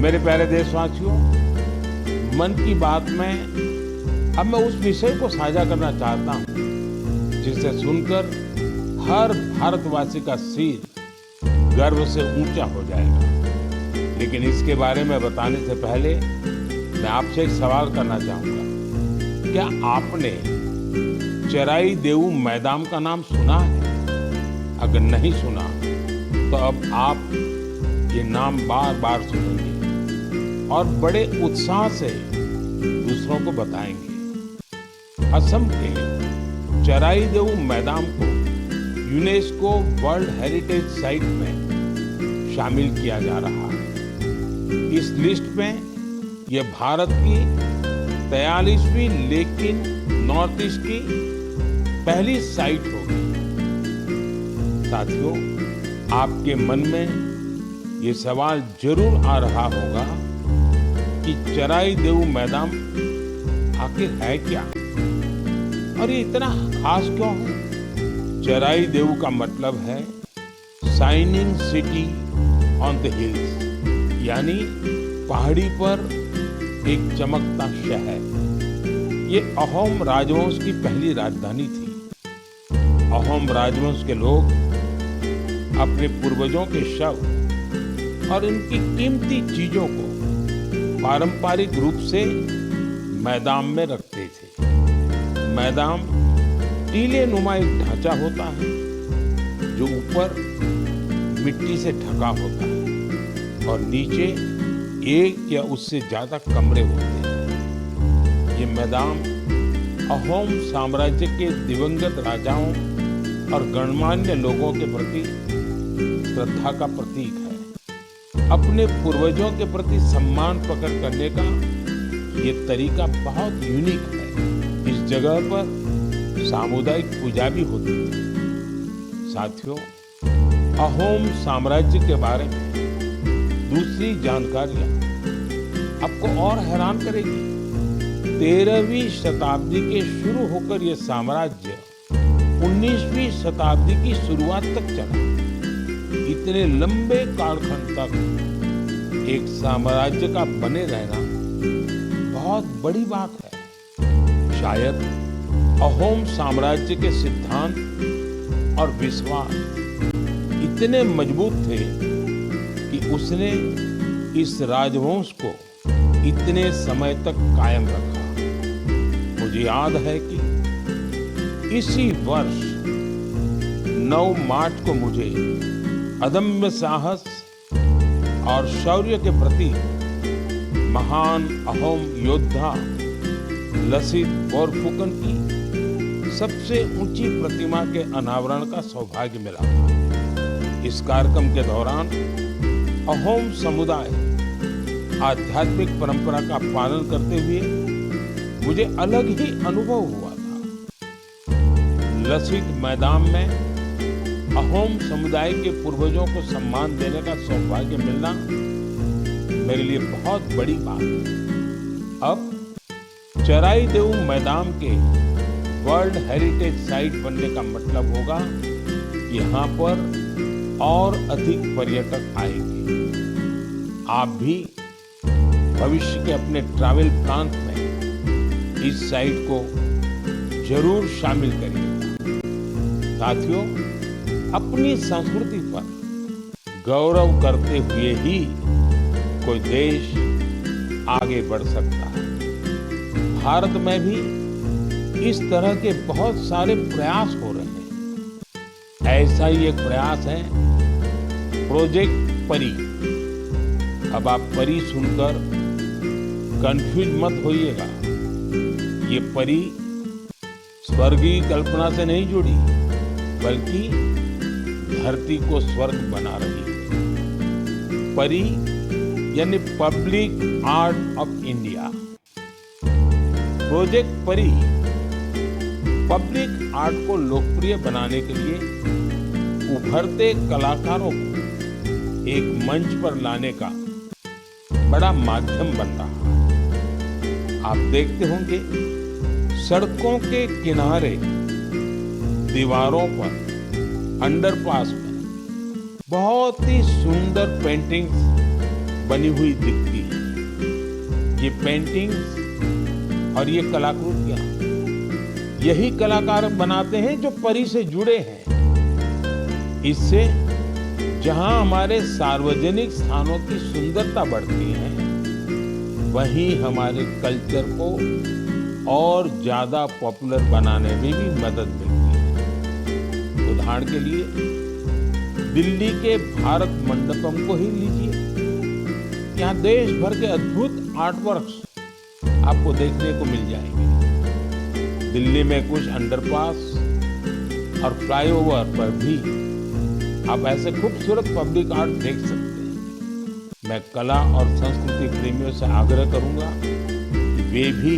मेरे प्यारे देशवासियों, मन की बात में अब मैं उस विषय को साझा करना चाहता हूँ जिसे सुनकर हर भारतवासी का सिर गर्व से ऊंचा हो जाएगा। लेकिन इसके बारे में बताने से पहले मैं आपसे एक सवाल करना चाहूंगा। क्या आपने चराई देऊ मैदान का नाम सुना है? अगर नहीं सुना तो अब आप ये नाम बार बार सुनेंगे और बड़े उत्साह से दूसरों को बताएंगे। असम के चराई देऊ मैदान को यूनेस्को वर्ल्ड हेरिटेज साइट में शामिल किया जा रहा है। इस लिस्ट में यह भारत की 43वीं लेकिन नॉर्थ ईस्ट की पहली साइट होगी। साथियों, आपके मन में ये सवाल जरूर आ रहा होगा कि चराई देऊ मैदान आखिर है क्या और ये इतना खास क्यों है? चराई देऊ का मतलब है shining city on the hills, यानी पहाड़ी पर एक चमकता शहर। ये अहोम राजवंश की पहली राजधानी थी। अहोम राजवंश के लोग अपने पूर्वजों के शव और उनकी कीमती चीजों को पारंपरिक रूप से मैदान में रखते थे। मैदान टीले नुमा एक ढांचा होता है जो ऊपर मिट्टी से ढका होता है और नीचे एक या उससे ज्यादा कमरे होते हैं। ये मैदान अहोम साम्राज्य के दिवंगत राजाओं और गणमान्य लोगों के प्रति श्रद्धा का प्रतीक है। अपने पूर्वजों के प्रति सम्मान प्रकट करने का ये तरीका बहुत यूनिक है। इस जगह पर सामुदायिक पूजा भी होती है। साथियों, अहोम साम्राज्य के बारे में दूसरी जानकारियां आपको और हैरान करेगी। 13वीं शताब्दी के शुरू होकर यह साम्राज्य 19वीं शताब्दी की शुरुआत तक चला। इतने लंबे कालखंड तक एक साम्राज्य का बने रहना बहुत बड़ी बात है। शायद अहोम साम्राज्य के सिद्धांत और विश्वास इतने मजबूत थे कि उसने इस राजवंश को इतने समय तक कायम रखा। मुझे याद है कि इसी वर्ष 9 मार्च को मुझे अदम्य साहस और शौर्य के प्रति महान अहोम योद्धा लसित बोरफुकन की सबसे ऊंची प्रतिमा के अनावरण का सौभाग्य मिला था। इस कार्यक्रम के दौरान अहोम समुदाय आध्यात्मिक परंपरा का पालन करते हुए मुझे अलग ही अनुभव हुआ था। लसित मैदान में अहोम समुदाय के पूर्वजों को सम्मान देने का सौभाग्य मिलना मेरे लिए बहुत बड़ी बात है। अब चराई देऊ मैदान के वर्ल्ड हेरिटेज साइट बनने का मतलब होगा कि यहाँ पर और अधिक पर्यटक आएंगे। आप भी भविष्य के अपने ट्रैवल प्लान में इस साइट को जरूर शामिल करिएगा। साथियों, अपनी संस्कृति पर गौरव करते हुए ही कोई देश आगे बढ़ सकता है। भारत में भी इस तरह के बहुत सारे प्रयास हो रहे हैं। ऐसा ही एक प्रयास है प्रोजेक्ट परी। अब आप परी सुनकर कंफ्यूज मत होइएगा। ये परी स्वर्गीय कल्पना से नहीं जुड़ी, बल्कि धरती को स्वर्ग बना रही है। परी यानी public art of India. Project परी पब्लिक आर्ट को लोकप्रिय बनाने के लिए उभरते कलाकारों को एक मंच पर लाने का बड़ा माध्यम बन रहा है। आप देखते होंगे सड़कों के किनारे, दीवारों पर, अंडरपास में बहुत ही सुंदर पेंटिंग्स बनी हुई दिखती है। ये पेंटिंग्स और ये कलाकृतियां यही कलाकार बनाते हैं जो परी से जुड़े हैं। इससे जहां हमारे सार्वजनिक स्थानों की सुंदरता बढ़ती है, वहीं हमारे कल्चर को और ज्यादा पॉपुलर बनाने में भी मदद मिलती है। उदाहरण के लिए दिल्ली के भारत मंडपम को ही लीजिए। यहाँ देश भर के अद्भुत आर्टवर्क्स आपको देखने को मिल जाएंगे। दिल्ली में कुछ अंडरपास और फ्लाईओवर पर भी आप ऐसे खूबसूरत पब्लिक आर्ट देख सकते हैं। मैं कला और संस्कृति प्रेमियों से आग्रह करूंगा कि वे भी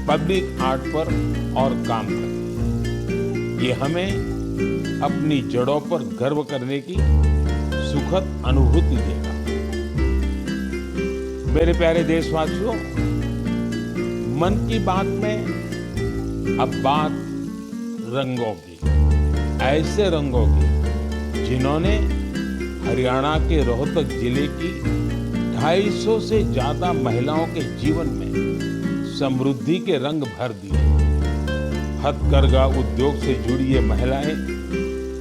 पब्लिक आर्ट पर और काम करें। ये हमें अपनी जड़ों पर गर्व करने की सुखद अनुभूति देगा। मेरे प्यारे देशवासियों, मन की बात में अब बात रंगों की, ऐसे रंगों की जिन्होंने हरियाणा के रोहतक जिले की 250 से ज्यादा महिलाओं के जीवन में समृद्धि के रंग भर दिए। हथकरघा उद्योग से जुड़ी ये महिलाएं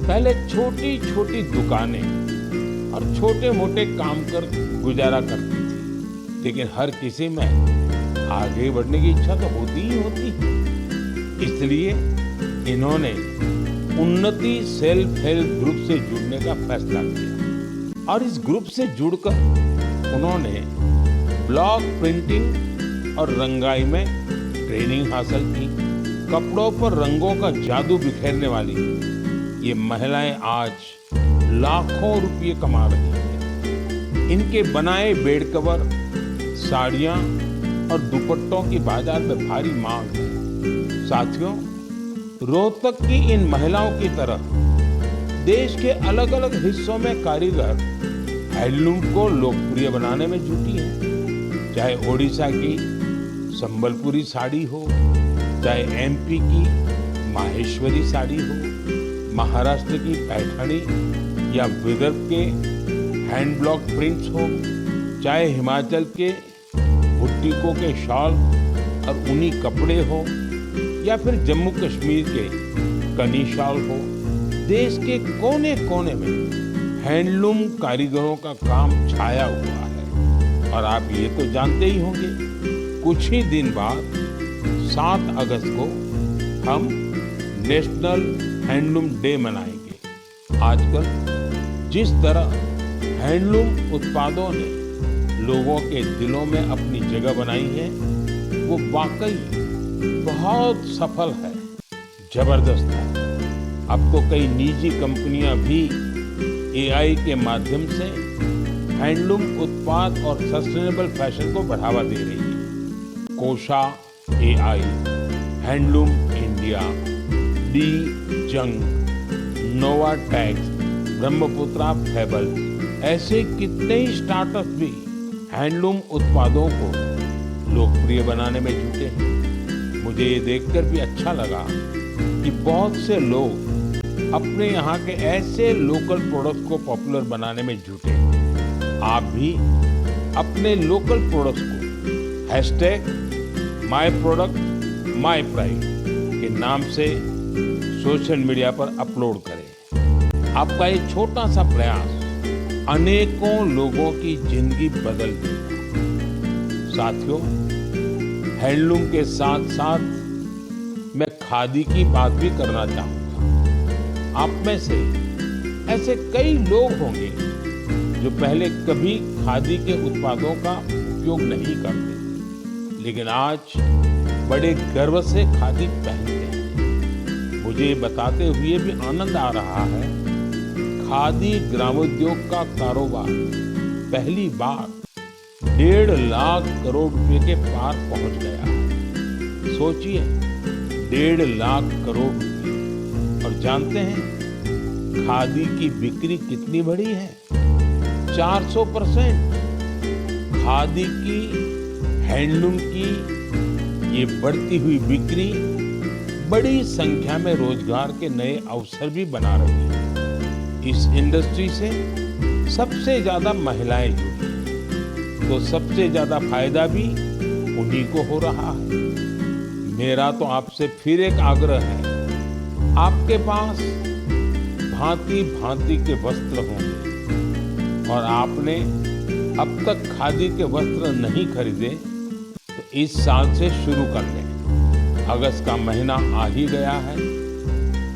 पहले छोटी छोटी दुकानें और छोटे मोटे काम कर गुजारा करती थी, लेकिन हर किसी में आगे बढ़ने की इच्छा तो होती ही होती है। इसलिए इन्होंने उन्नति सेल्फ हेल्प ग्रुप से जुड़ने का फैसला किया और इस ग्रुप से जुड़कर उन्होंने ब्लॉक प्रिंटिंग और रंगाई में ट्रेनिंग हासिल की। कपड़ों पर रंगों का जादू बिखेरने वाली ये महिलाएं आज लाखों रुपये कमा रही हैं। इनके बनाए बेड कवर, साड़ियां और दुपट्टों की बाजार में भारी मांग है। साथियों, रोहतक की इन महिलाओं की तरह देश के अलग अलग हिस्सों में कारीगर हैंडलूम को लोकप्रिय बनाने में जुटी हैं। चाहे ओडिशा की संबलपुरी साड़ी हो, चाहे एमपी की माहेश्वरी साड़ी हो, महाराष्ट्र की पैठणी या विदर्भ के हैंड ब्लॉक प्रिंट्स हो, चाहे हिमाचल के बुटीकों के शॉल और ऊनी कपड़े हो, या फिर जम्मू कश्मीर के कनी शॉल हो, देश के कोने कोने में हैंडलूम कारीगरों का काम छाया हुआ है। और आप ये तो जानते ही होंगे, कुछ ही दिन बाद 7 अगस्त को हम नेशनल हैंडलूम डे मनाएंगे। आजकल जिस तरह हैंडलूम उत्पादों ने लोगों के दिलों में अपनी जगह बनाई है, वो वाकई बहुत सफल है, जबरदस्त है। अब तो कई निजी कंपनियां भी एआई के माध्यम से हैंडलूम उत्पाद और सस्टेनेबल फैशन को बढ़ावा दे रही है। कोशा एआई, हैंडलूम इंडिया, डी जंग, नोवाटेक्स, ब्रह्मपुत्रा फेबल्स, ऐसे कितने ही स्टार्टअप भी हैंडलूम उत्पादों को लोकप्रिय बनाने में जुटे हैं। मुझे ये देखकर भी अच्छा लगा कि बहुत से लोग अपने यहाँ के ऐसे लोकल प्रोडक्ट्स को पॉपुलर बनाने में जुटे। आप भी अपने लोकल प्रोडक्ट्स को #MyProductMyPride के नाम से सोशल मीडिया पर अपलोड करें। आपका ये छोटा सा प्रयास अनेकों लोगों की जिंदगी बदल देगा। साथियों, हैंडलूम के साथ साथ मैं खादी की बात भी करना चाहूंगा। आप में से ऐसे कई लोग होंगे जो पहले कभी खादी के उत्पादों का उपयोग नहीं करते, लेकिन आज बड़े गर्व से खादी पहनते हैं। मुझे बताते हुए भी आनंद आ रहा है, खादी ग्रामोद्योग का कारोबार पहली बार 1.5 लाख करोड़ रुपए के पार पहुंच गया है। सोचिए, 1.5 लाख करोड़ रुपए। और जानते हैं खादी की बिक्री कितनी बढ़ी है? 400%। खादी की, हैंडलूम की ये बढ़ती हुई बिक्री बड़ी संख्या में रोजगार के नए अवसर भी बना रही है। इस इंडस्ट्री से सबसे ज्यादा महिलाएं जुड़ी हैं। तो सबसे ज्यादा फायदा भी उन्हीं को हो रहा है। मेरा तो आपसे फिर एक आग्रह है, आपके पास भांति भांति के वस्त्र होंगे और आपने अब तक खादी के वस्त्र नहीं खरीदे तो इस साल से शुरू कर लें। अगस्त का महीना आ ही गया है,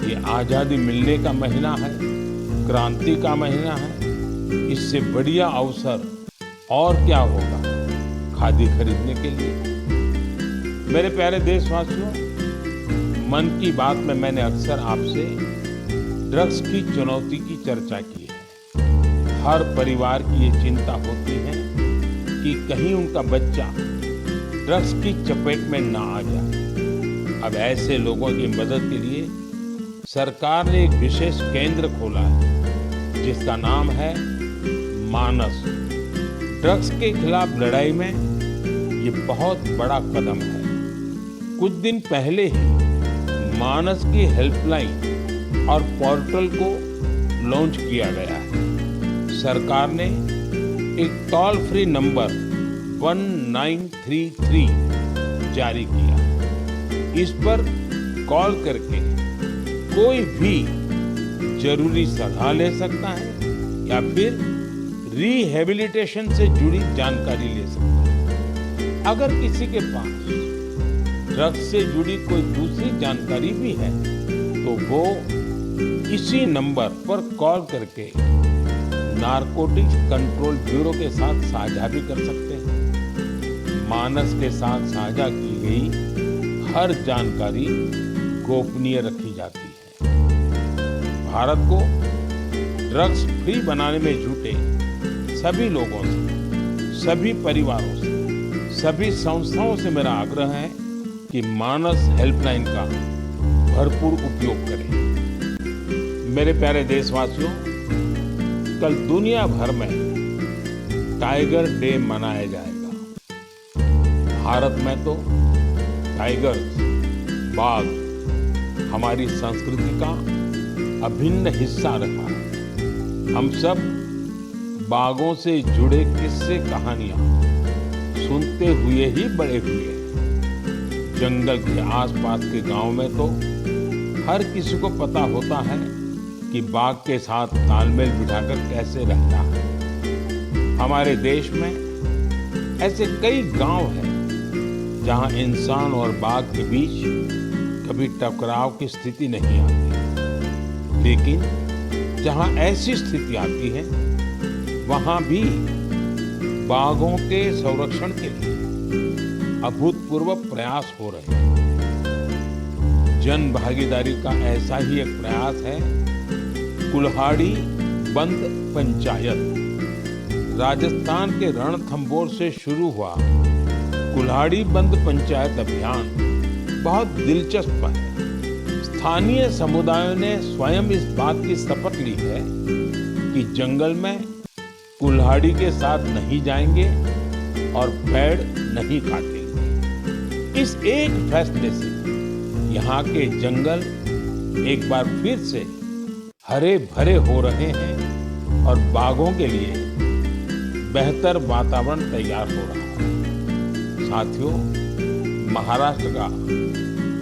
ये आजादी मिलने का महीना है, क्रांति का महीना है। इससे बढ़िया अवसर और क्या होगा खादी खरीदने के लिए। मेरे प्यारे देशवासियों, मन की बात में मैंने अक्सर आपसे ड्रग्स की चुनौती की चर्चा की है। हर परिवार की ये चिंता होती है कि कहीं उनका बच्चा ड्रग्स की चपेट में ना आ जाए। अब ऐसे लोगों की मदद के लिए सरकार ने एक विशेष केंद्र खोला है जिसका नाम है मानस। ड्रग्स के खिलाफ लड़ाई में ये बहुत बड़ा कदम है। कुछ दिन पहले ही मानस की हेल्पलाइन और पोर्टल को लॉन्च किया गया है। सरकार ने एक टोल फ्री नंबर 1933 जारी किया। इस पर कॉल करके कोई भी जरूरी सलाह ले सकता है या फिर रिहेबिलिटेशन से जुड़ी जानकारी ले सकता है। अगर किसी के पास ड्रग्स से जुड़ी कोई दूसरी जानकारी भी है तो वो इसी नंबर पर कॉल करके नारकोटिक्स कंट्रोल ब्यूरो के साथ साझा भी कर सकते हैं। मानस के साथ साझा की गई हर जानकारी गोपनीय रखी जाती है। भारत को ड्रग्स फ्री बनाने में जुटे सभी लोगों से, सभी परिवारों से, सभी संस्थाओं से मेरा आग्रह है कि मानस हेल्पलाइन का भरपूर उपयोग करें। मेरे प्यारे देशवासियों, कल दुनिया भर में टाइगर डे मनाया जाएगा। भारत में तो टाइगर्स, बाघ हमारी संस्कृति का अभिन्न हिस्सा रहा है। हम सब बाघों से जुड़े किस्से कहानियां सुनते हुए ही बड़े हुए हैं। जंगल के आसपास के गांव में तो हर किसी को पता होता है कि बाघ के साथ तालमेल बिठाकर कैसे रहना है। हमारे देश में ऐसे कई गांव हैं जहां इंसान और बाघ के बीच कभी टकराव की स्थिति नहीं आती, लेकिन जहां ऐसी स्थिति आती है वहां भी बाघों के संरक्षण के लिए अभूतपूर्व प्रयास हो रहे हैं। जन भागीदारी का ऐसा ही एक प्रयास है कुल्हाड़ी बंद पंचायत। राजस्थान के रणथंभौर से शुरू हुआ कुल्हाड़ी बंद पंचायत अभियान बहुत दिलचस्प है। स्थानीय समुदायों ने स्वयं इस बात की शपथ ली है कि जंगल में कुल्हाड़ी के साथ नहीं जाएंगे और पेड़ नहीं काटेंगे। इस एक फैसले से यहाँ के जंगल एक बार फिर से हरे भरे हो रहे हैं और बाघों के लिए बेहतर वातावरण तैयार हो रहा है। साथियों, महाराष्ट्र का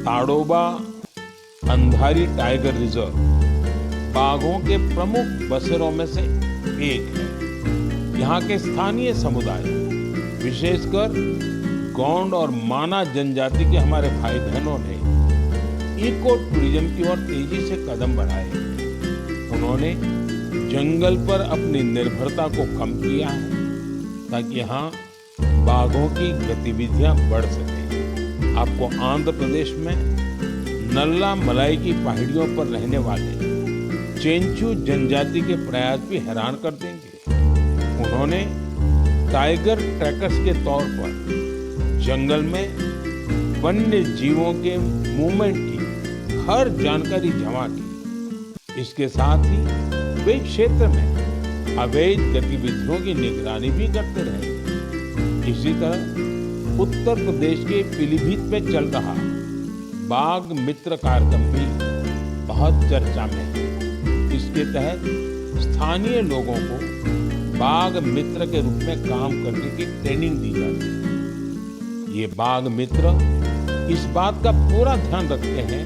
ताडोबा अंधारी टाइगर रिजर्व बाघों के प्रमुख बसेरों में से एक है। यहाँ के स्थानीय समुदाय, विशेषकर गोंड और माना जनजाति के हमारे भाई बहनों ने इको टूरिज्म की ओर तेजी से कदम बढ़ाए। उन्होंने जंगल पर अपनी निर्भरता को कम किया है ताकि यहाँ बाघों की गतिविधियां बढ़ सके। आपको आंध्र प्रदेश में नल्ला मलाई की पहाड़ियों पर रहने वाले चेंचू जनजाति के प्रयास भी हैरान कर देंगे। उन्होंने टाइगर ट्रैकर्स के तौर पर जंगल में वन्य जीवों के मूवमेंट की हर जानकारी जमा की। इसके साथ ही वे क्षेत्र में अवैध गतिविधियों की निगरानी भी करते रहे। इसी तरह उत्तर प्रदेश के पीलीभीत में चल रहा बाघ मित्र कार्यक्रम भी बहुत चर्चा में है। इसके तहत स्थानीय लोगों को बाघ मित्र के रूप में काम करने की ट्रेनिंग दी जाती है। ये बाघ मित्र इस बात का पूरा ध्यान रखते हैं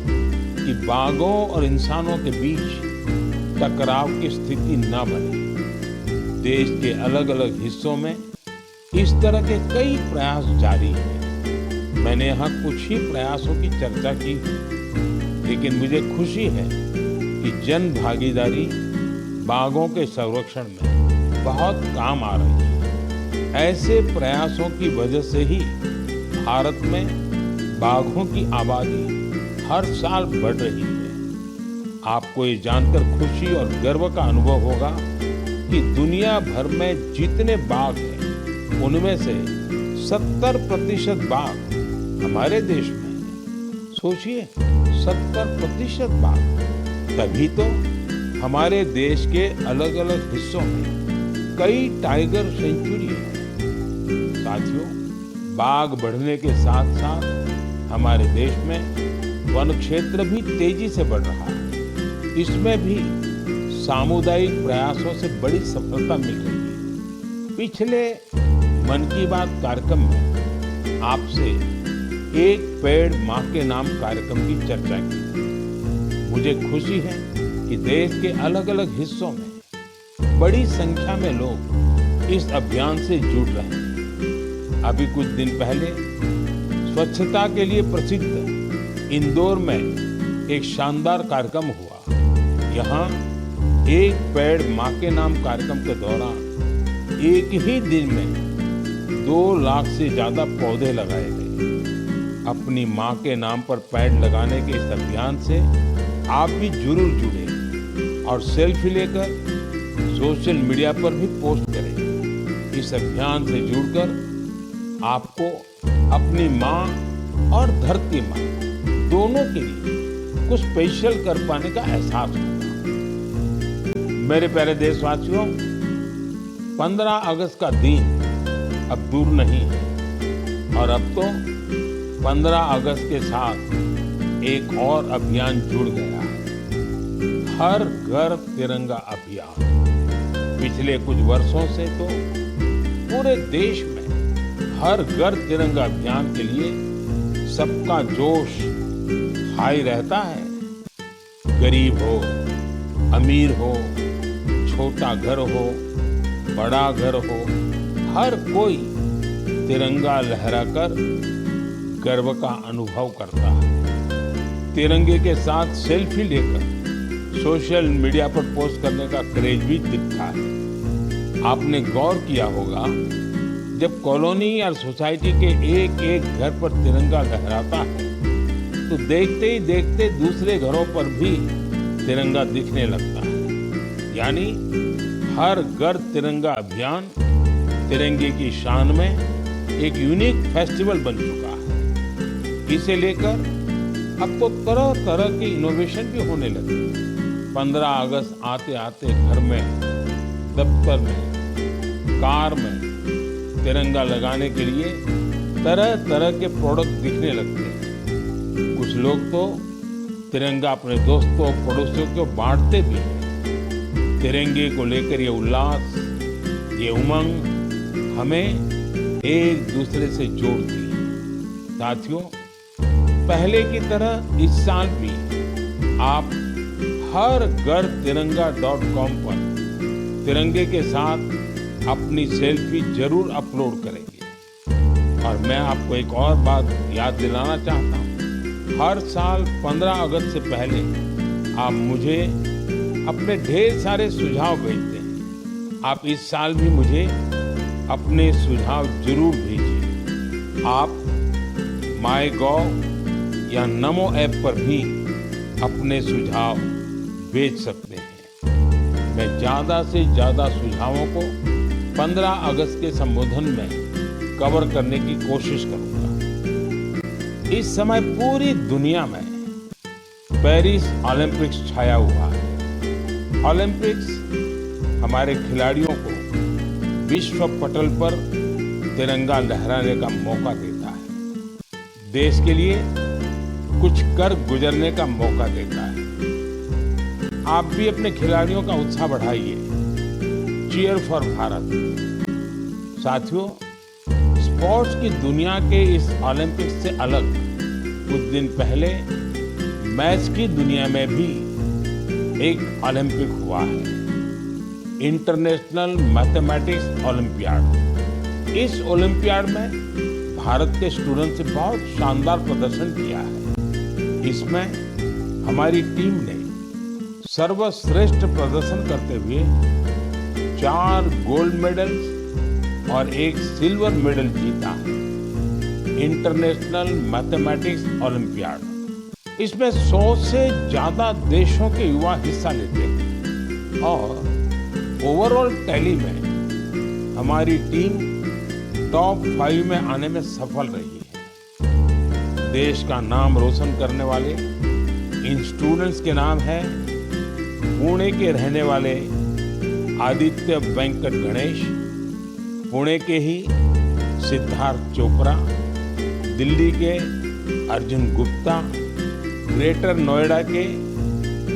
कि बाघों और इंसानों के बीच टकराव की स्थिति न बने। देश के अलग अलग हिस्सों में इस तरह के कई प्रयास जारी हैं। मैंने यहाँ कुछ ही प्रयासों की चर्चा की, लेकिन मुझे खुशी है कि जन भागीदारी बाघों के संरक्षण में बहुत काम आ रही है। ऐसे प्रयासों की वजह से ही भारत में बाघों की आबादी हर साल बढ़ रही है। आपको ये जानकर खुशी और गर्व का अनुभव होगा कि दुनिया भर में जितने बाघ हैं, उनमें से 70% बाघ हमारे देश में हैं। सोचिए, 70% बाघ। तभी तो हमारे देश के अलग अलग हिस्सों में कई टाइगर सेंचुरी हैं। साथियों, बाघ बढ़ने के साथ साथ हमारे देश में वन क्षेत्र भी तेजी से बढ़ रहा है। इसमें भी सामुदायिक प्रयासों से बड़ी सफलता मिल रही है। पिछले मन की बात कार्यक्रम में आपसे एक पेड़ मां के नाम कार्यक्रम की चर्चा की। मुझे खुशी है कि देश के अलग अलग हिस्सों में बड़ी संख्या में लोग इस अभियान से जुड़ रहे हैं। अभी कुछ दिन पहले स्वच्छता के लिए प्रसिद्ध इंदौर में एक शानदार कार्यक्रम हुआ। यहाँ एक पेड़ मां के नाम कार्यक्रम के दौरान एक ही दिन में 2 लाख से ज्यादा पौधे लगाए गए। अपनी मां के नाम पर पेड़ लगाने के इस अभियान से आप भी जरूर जुड़े और सेल्फी लेकर सोशल मीडिया पर भी पोस्ट करें। इस अभियान से जुड़कर आपको अपनी मां और धरती मां दोनों के लिए कुछ स्पेशल कर पाने का एहसास होगा। मेरे प्यारे देशवासियों, 15 अगस्त का दिन अब दूर नहीं है और अब तो 15 अगस्त के साथ एक और अभियान जुड़ गया है, हर घर तिरंगा अभियान। पिछले कुछ वर्षों से तो पूरे देश में हर घर तिरंगा अभियान के लिए सबका जोश हाई रहता है। गरीब हो, अमीर हो, छोटा घर हो, बड़ा घर हो, हर कोई तिरंगा लहराकर गर्व का अनुभव करता है। तिरंगे के साथ सेल्फी लेकर सोशल मीडिया पर पोस्ट करने का क्रेज भी दिखता है। आपने गौर किया होगा, जब कॉलोनी या सोसाइटी के एक एक घर पर तिरंगा लहराता है तो देखते ही देखते दूसरे घरों पर भी तिरंगा दिखने लगता है। यानी हर घर तिरंगा अभियान तिरंगे की शान में एक यूनिक फेस्टिवल बन चुका है। इसे लेकर अब तो तरह तरह की इनोवेशन भी होने लगे। 15 अगस्त आते आते घर में, दफ्तर में, कार में तिरंगा लगाने के लिए तरह तरह के प्रोडक्ट दिखने लगते हैं। कुछ लोग तो तिरंगा अपने दोस्तों पड़ोसियों को बांटते भी हैं। तिरंगे को लेकर ये उल्लास, ये उमंग हमें एक दूसरे से जोड़ती है। साथियों, पहले की तरह इस साल भी आप हर घर तिरंगा.com पर तिरंगे के साथ अपनी सेल्फी जरूर अपलोड करेंगे। और मैं आपको एक और बात याद दिलाना चाहता हूँ, हर साल 15 अगस्त से पहले आप मुझे अपने ढेर सारे सुझाव भेजते हैं। आप इस साल भी मुझे अपने सुझाव जरूर भेजिए। आप MyGov या नमो ऐप पर भी अपने सुझाव भेज सकते हैं। मैं ज्यादा से ज्यादा सुझावों को 15 अगस्त के संबोधन में कवर करने की कोशिश करूंगा। इस समय पूरी दुनिया में पेरिस ओलंपिक्स छाया हुआ है। ओलंपिक्स हमारे खिलाड़ियों को विश्व पटल पर तिरंगा लहराने का मौका देता है, देश के लिए कुछ कर गुजरने का मौका देता है। आप भी अपने खिलाड़ियों का उत्साह बढ़ाइए, चीयर फॉर भारत। साथियों, स्पोर्ट्स की दुनिया के इस ओलंपिक्स से अलग कुछ दिन पहले मैथ्स की दुनिया में भी एक ओलंपिक हुआ है, इंटरनेशनल मैथमेटिक्स ओलंपियाड। इस ओलंपियाड में भारत के स्टूडेंट्स ने बहुत शानदार प्रदर्शन किया है। इसमें हमारी टीम ने सर्वश्रेष्ठ प्रदर्शन करते हुए 4 गोल्ड मेडल्स और 1 सिल्वर मेडल जीता है। इंटरनेशनल मैथमेटिक्स ओलंपियाड, इसमें 100 से ज्यादा देशों के युवा हिस्सा लेते हैं और ओवरऑल टैली में हमारी टीम टॉप 5 में आने में सफल रही है। देश का नाम रोशन करने वाले इन स्टूडेंट्स के नाम है पुणे के रहने वाले आदित्य वेंकट गणेश, पुणे के ही सिद्धार्थ चोपड़ा, दिल्ली के अर्जुन गुप्ता, ग्रेटर नोएडा के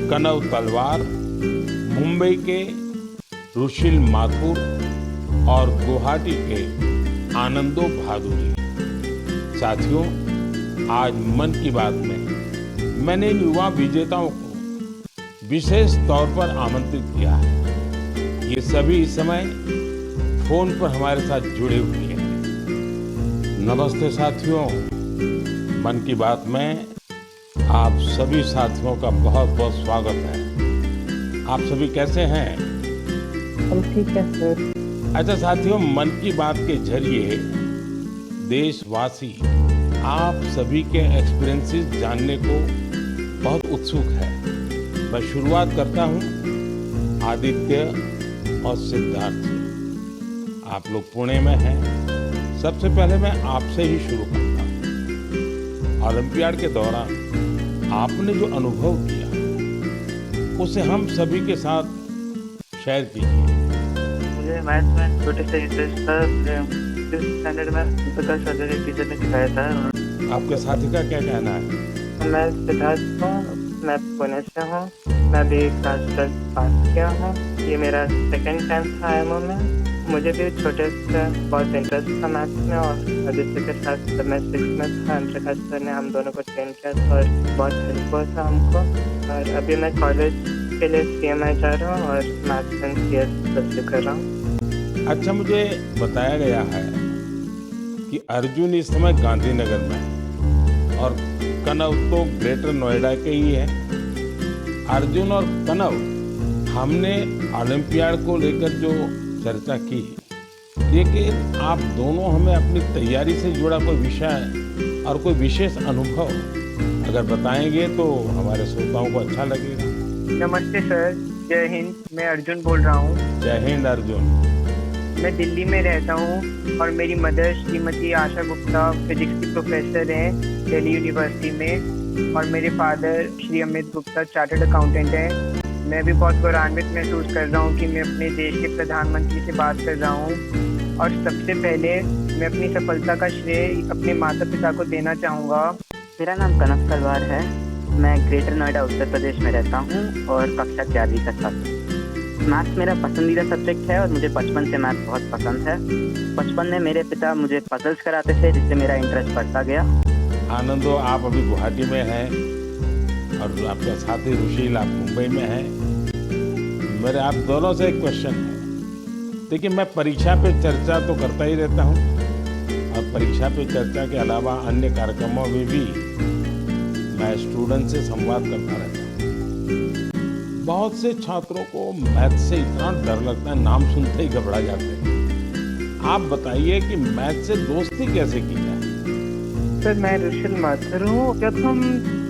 कनव तलवार, मुंबई के रुशिल माथुर और गुवाहाटी के आनंदो भादुरी। साथियों, आज मन की बात में मैंने इन युवा विजेताओं को विशेष तौर पर आमंत्रित किया है। ये सभी इस समय फोन पर हमारे साथ जुड़े हुए हैं। नमस्ते साथियों, मन की बात में आप सभी साथियों का बहुत बहुत स्वागत है। आप सभी कैसे हैं? हम ठीक है सर। अच्छा साथियों, मन की बात के जरिए देशवासी आप सभी के एक्सपीरियंसेस जानने को बहुत उत्सुक है। मैं शुरुआत करता हूं आदित्य और सिद्धार्थ से। आप लोग पुणे में हैं। सबसे पहले मैं आपसे ही शुरू करता हूं। ओलंपियाड के दौरान आपने जो अनुभव किया उसे हम सभी के साथ शेयर कीजिए। मुझे मैथ्स में छोटे से इंटरेस्ट था। फिफ्थ स्टैंडर्ड में प्रकाश वाले टीचर ने सिखाया था। आपके साथी का क्या कहना है? मैं सिद्धार्थ हूँ, मैं पुणे से हूँ। मैं भी क्लास 12 पास किया हूँ। ये मेरा सेकंड टाइम था आईएमओ में। मुझे भी छोटे से बहुत इंटरेस्ट था मैथ्स में और आदित्य के साथ जब मैं 6th में था, प्रकाश सर ने हम दोनों को ट्रेन किया था और बहुत हेल्प हुआ था हमको। और अभी मैं कॉलेज के लिए CMI जा रहा हूँ और मैथ्स एंड CS परस्यू कर रहा हूँ। अच्छा, मुझे बताया गया है कि अर्जुन इस समय गांधीनगर में है और कनव तो ग्रेटर नोएडा के ही है। अर्जुन और कनव, हमने ओलंपियाड को लेकर जो चर्चा की, लेकिन आप दोनों हमें अपनी तैयारी से जुड़ा कोई विषय और कोई विशेष अनुभव अगर बताएंगे तो हमारे श्रोताओं को अच्छा लगेगा। नमस्ते सर, जय हिंद। मैं अर्जुन बोल रहा हूँ। जय हिंद अर्जुन। मैं दिल्ली में रहता हूँ और मेरी मदर श्रीमती आशा गुप्ता फिजिक्स की प्रोफेसर हैं दिल्ली यूनिवर्सिटी में और मेरे father Shri Amit Gupta chartered accountant हैं। मैं भी बहुत गौरवान्वित महसूस कर रहा हूँ कि मैं अपने देश के प्रधानमंत्री से बात कर रहा हूँ और सबसे पहले मैं अपनी सफलता का श्रेय अपने माता पिता को देना चाहूँगा। मेरा नाम कनव तलवार है। मैं ग्रेटर नोएडा उत्तर प्रदेश में रहता हूँ और कक्षा 11वीं का छात्र। मैथ्स मेरा पसंदीदा सब्जेक्ट है और मुझे बचपन से मैथ्स बहुत पसंद है। बचपन में मेरे पिता मुझे पजल्स कराते थे जिससे मेरा इंटरेस्ट बढ़ता गया। आनंदो, आप अभी गुवाहाटी में हैं और आपका साथी रुशील आप मुंबई में हैं। मेरे आप दोनों से एक क्वेश्चन है। देखिए, मैं परीक्षा पे चर्चा तो करता ही रहता हूँ और परीक्षा पे चर्चा के अलावा अन्य कार्यक्रमों में भी मैं स्टूडेंट से संवाद करता रहता हूँ। बहुत से छात्रों को मैथ से इतना डर लगता है, नाम सुनते ही घबरा जाते हैं। आप बताइए कि मैथ से दोस्ती कैसे की जाए? सर, मैं रुशिल माथुर हूँ। जब हम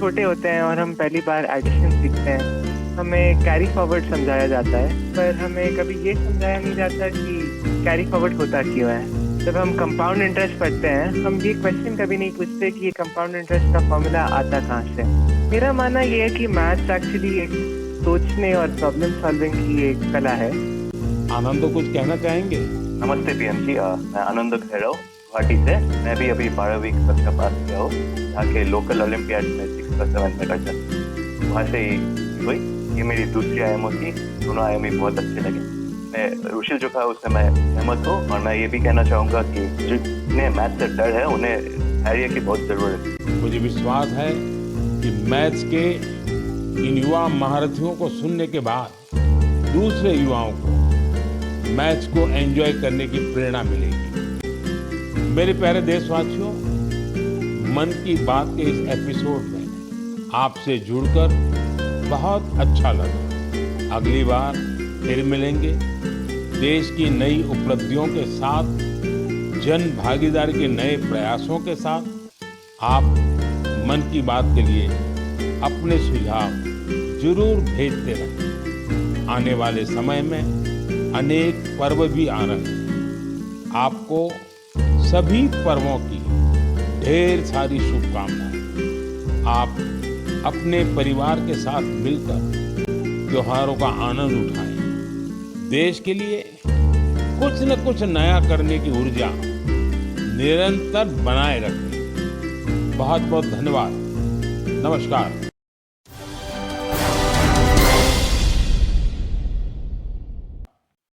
छोटे होते हैं और हम पहली बार एडिशन सीखते हैं, हमें कैरी फॉरवर्ड समझाया जाता है, पर हमें कभी ये समझाया नहीं जाता कि कैरी फॉरवर्ड होता क्यों है। जब हम कंपाउंड इंटरेस्ट पढ़ते हैं, हम ये क्वेश्चन कभी नहीं पूछते कि ये कंपाउंड इंटरेस्ट का फॉर्मूला आता कहाँ से। मेरा मानना ये है कि मैथ्स एक्चुअली एक सोचने और प्रॉब्लम सॉल्विंग की एक कला है। आनंदो, कुछ कहना चाहेंगे? नमस्ते PM जी, मैं आनंद खैरव गुवाहाटी से। मैं भी अभी 12वीं कक्षा पास किया हूँ। यहाँ के लोकल ओलंपियाड में 6th और 7th में करता था। वहाँ से ही हुई। ये मेरी दूसरी IMO थी। दोनों IMO बहुत अच्छे लगे। मैं रुशिल जो कहा उससे मैं सहमत हूँ और मैं ये भी कहना चाहूँगा कि जिन्हें मैथ से डर है उन्हें धैर्य की बहुत ज़रूरत है। मुझे विश्वास है कि मैथ्स के इन युवा महारथियों को सुनने के बाद दूसरे युवाओं को मैथ्स को एंजॉय करने की प्रेरणा मिलेगी। मेरे प्यारे देशवासियों, मन की बात के इस एपिसोड में आपसे जुड़कर बहुत अच्छा लगा। अगली बार फिर मिलेंगे देश की नई उपलब्धियों के साथ, जन भागीदारी के नए प्रयासों के साथ। आप मन की बात के लिए अपने सुझाव जरूर भेजते रहें। आने वाले समय में अनेक पर्व भी आ रहे हैं। आपको सभी पर्वों की ढेर सारी शुभकामनाएं। आप अपने परिवार के साथ मिलकर त्योहारों का आनंद उठाएं। देश के लिए कुछ न कुछ नया करने की ऊर्जा निरंतर बनाए रखें। बहुत बहुत धन्यवाद। नमस्कार।